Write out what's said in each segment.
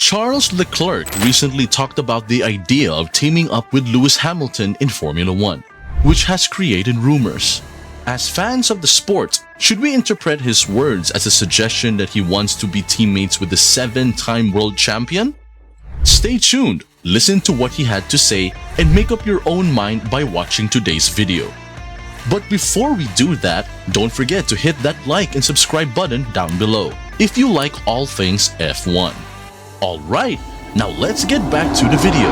Charles Leclerc recently talked about the idea of teaming up with Lewis Hamilton in Formula One, which has created rumors. As fans of the sport, should we interpret his words as a suggestion that he wants to be teammates with the 7-time world champion? Stay tuned, listen to what he had to say, and make up your own mind by watching today's video. But before we do that, don't forget to hit that like and subscribe button down below if you like all things F1. Alright, now let's get back to the video.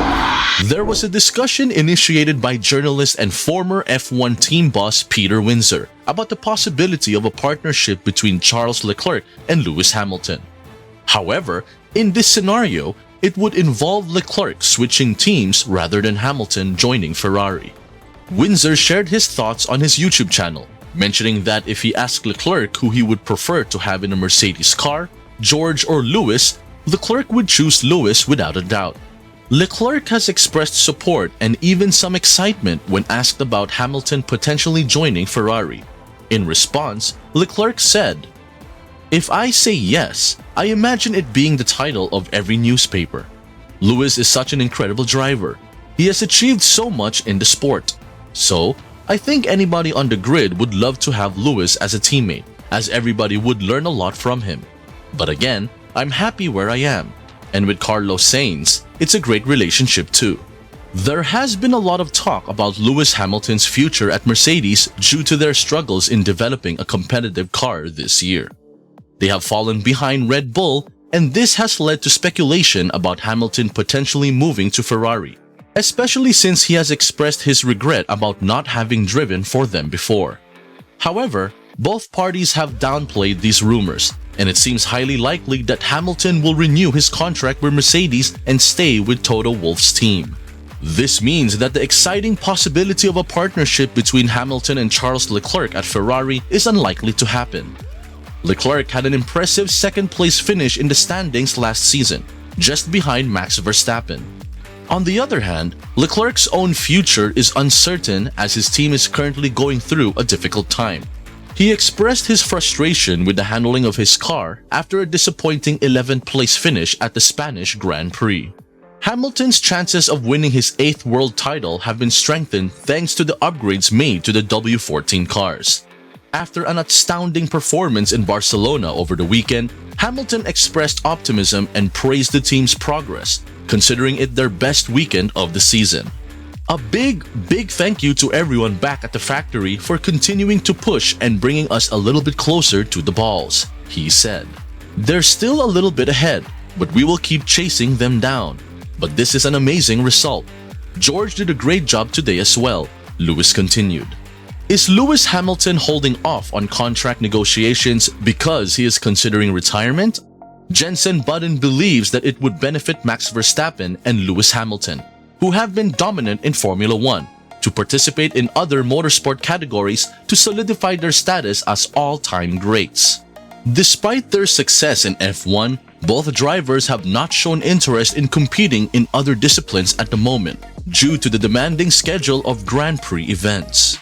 There was a discussion initiated by journalist and former F1 team boss Peter Windsor about the possibility of a partnership between Charles Leclerc and Lewis Hamilton. However, in this scenario, it would involve Leclerc switching teams rather than Hamilton joining Ferrari. Windsor shared his thoughts on his YouTube channel, mentioning that if he asked Leclerc who he would prefer to have in a Mercedes car, George or Lewis, Leclerc would choose Lewis without a doubt. Leclerc has expressed support and even some excitement when asked about Hamilton potentially joining Ferrari. In response, Leclerc said, "If I say yes, I imagine it being the title of every newspaper. Lewis is such an incredible driver. He has achieved so much in the sport. So, I think anybody on the grid would love to have Lewis as a teammate, as everybody would learn a lot from him. But again, I'm happy where I am. And with Carlos Sainz, it's a great relationship too." There has been a lot of talk about Lewis Hamilton's future at Mercedes due to their struggles in developing a competitive car this year. They have fallen behind Red Bull, and this has led to speculation about Hamilton potentially moving to Ferrari, especially since he has expressed his regret about not having driven for them before. However, both parties have downplayed these rumors, and it seems highly likely that Hamilton will renew his contract with Mercedes and stay with Toto Wolff's team. This means that the exciting possibility of a partnership between Hamilton and Charles Leclerc at Ferrari is unlikely to happen. Leclerc had an impressive second-place finish in the standings last season, just behind Max Verstappen. On the other hand, Leclerc's own future is uncertain as his team is currently going through a difficult time. He expressed his frustration with the handling of his car after a disappointing 11th place finish at the Spanish Grand Prix. Hamilton's chances of winning his 8th world title have been strengthened thanks to the upgrades made to the W14 cars. After an astounding performance in Barcelona over the weekend, Hamilton expressed optimism and praised the team's progress, considering it their best weekend of the season. "A big thank you to everyone back at the factory for continuing to push and bringing us a little bit closer to the balls," he said. "They're still a little bit ahead, but we will keep chasing them down. But this is an amazing result. George did a great job today as well," Lewis continued. Is Lewis Hamilton holding off on contract negotiations because he is considering retirement? Jensen Button believes that it would benefit Max Verstappen and Lewis Hamilton, who have been dominant in Formula One, to participate in other motorsport categories to solidify their status as all-time greats. Despite their success in F1, both drivers have not shown interest in competing in other disciplines at the moment, due to the demanding schedule of Grand Prix events.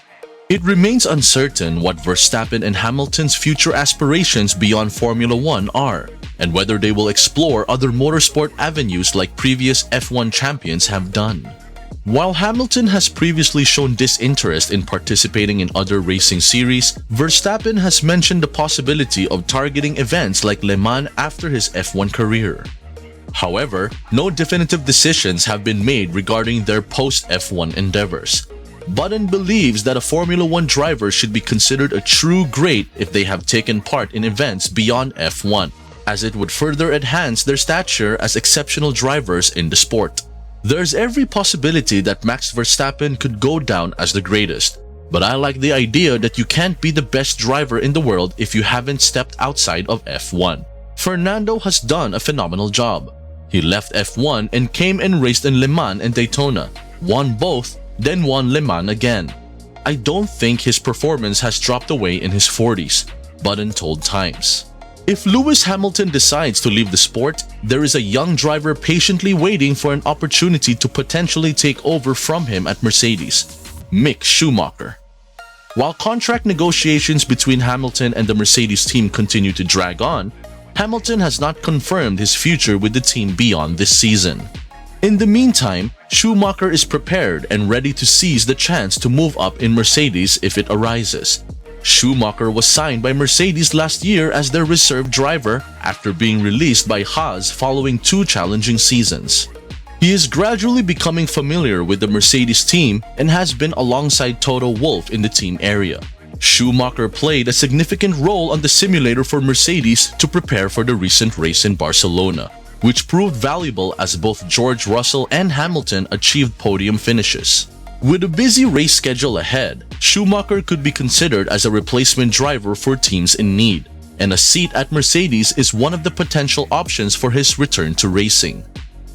It remains uncertain what Verstappen and Hamilton's future aspirations beyond Formula One are, and whether they will explore other motorsport avenues like previous F1 champions have done. While Hamilton has previously shown disinterest in participating in other racing series, Verstappen has mentioned the possibility of targeting events like Le Mans after his F1 career. However, no definitive decisions have been made regarding their post-F1 endeavors. Button believes that a Formula One driver should be considered a true great if they have taken part in events beyond F1, as it would further enhance their stature as exceptional drivers in the sport. There's every possibility that Max Verstappen could go down as the greatest, but I like the idea that you can't be the best driver in the world if you haven't stepped outside of F1. Fernando has done a phenomenal job. He left F1 and came and raced in Le Mans and Daytona, won both, then won Le Mans again. I don't think his performance has dropped away in his 40s, Button told Times. If Lewis Hamilton decides to leave the sport, there is a young driver patiently waiting for an opportunity to potentially take over from him at Mercedes, Mick Schumacher. While contract negotiations between Hamilton and the Mercedes team continue to drag on, Hamilton has not confirmed his future with the team beyond this season. In the meantime, Schumacher is prepared and ready to seize the chance to move up in Mercedes if it arises. Schumacher was signed by Mercedes last year as their reserve driver after being released by Haas following 2 challenging seasons. He is gradually becoming familiar with the Mercedes team and has been alongside Toto Wolff in the team area. Schumacher played a significant role on the simulator for Mercedes to prepare for the recent race in Barcelona, which proved valuable as both George Russell and Hamilton achieved podium finishes. With a busy race schedule ahead, Schumacher could be considered as a replacement driver for teams in need, and a seat at Mercedes is one of the potential options for his return to racing.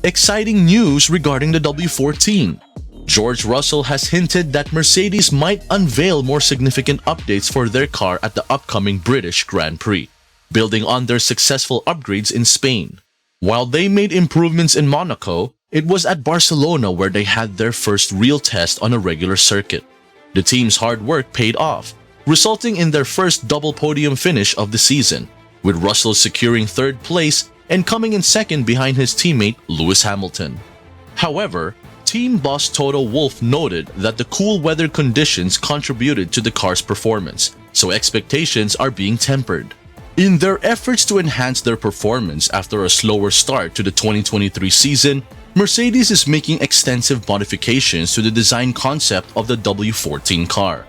Exciting news regarding the W14. George Russell has hinted that Mercedes might unveil more significant updates for their car at the upcoming British Grand Prix, building on their successful upgrades in Spain. While they made improvements in Monaco, it was at Barcelona where they had their first real test on a regular circuit. The team's hard work paid off, resulting in their first double podium finish of the season, with Russell securing 3rd place and coming in 2nd behind his teammate Lewis Hamilton. However, team boss Toto Wolff noted that the cool weather conditions contributed to the car's performance, so expectations are being tempered. In their efforts to enhance their performance after a slower start to the 2023 season, Mercedes is making extensive modifications to the design concept of the W14 car.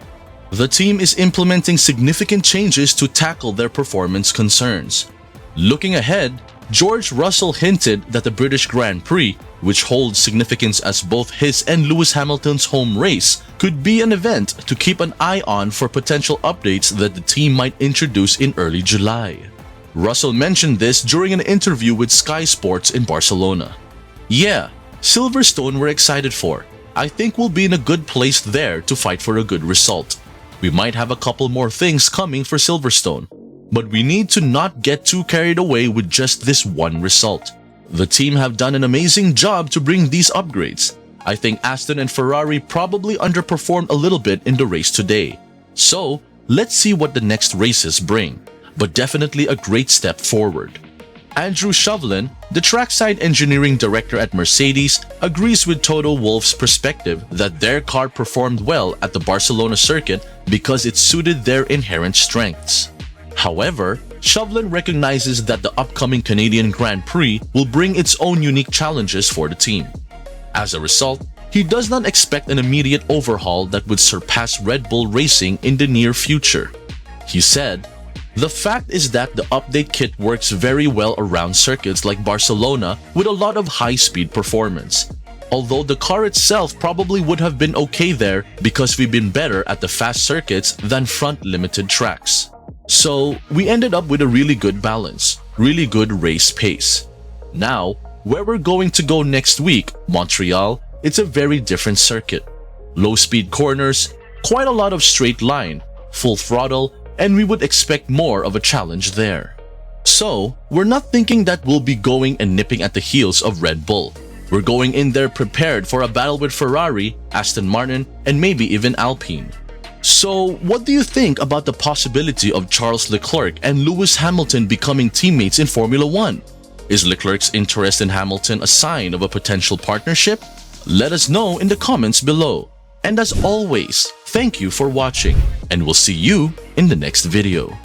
The team is implementing significant changes to tackle their performance concerns. Looking ahead, George Russell hinted that the British Grand Prix, which holds significance as both his and Lewis Hamilton's home race, could be an event to keep an eye on for potential updates that the team might introduce in early July. Russell mentioned this during an interview with Sky Sports in Barcelona. "Yeah, Silverstone we're excited for. I think we'll be in a good place there to fight for a good result. We might have a couple more things coming for Silverstone, but we need to not get too carried away with just this one result. The team have done an amazing job to bring these upgrades. I think Aston and Ferrari probably underperformed a little bit in the race today. So, let's see what the next races bring, but definitely a great step forward." Andrew Chauvelin, the trackside engineering director at Mercedes, agrees with Toto Wolff's perspective that their car performed well at the Barcelona circuit because it suited their inherent strengths. However, Chauvelin recognizes that the upcoming Canadian Grand Prix will bring its own unique challenges for the team. As a result, he does not expect an immediate overhaul that would surpass Red Bull Racing in the near future. He said, "The fact is that the update kit works very well around circuits like Barcelona with a lot of high-speed performance. Although the car itself probably would have been okay there because we've been better at the fast circuits than front-limited tracks. So, we ended up with a really good balance, really good race pace. Now, where we're going to go next week, Montreal, it's a very different circuit. Low-speed corners, quite a lot of straight line, full throttle, and we would expect more of a challenge there. So, we're not thinking that we'll be going and nipping at the heels of Red Bull. We're going in there prepared for a battle with Ferrari, Aston Martin, and maybe even Alpine. So, what do you think about the possibility of Charles Leclerc and Lewis Hamilton becoming teammates in Formula 1? Is Leclerc's interest in Hamilton a sign of a potential partnership? Let us know in the comments below. And as always, thank you for watching, and we'll see you in the next video.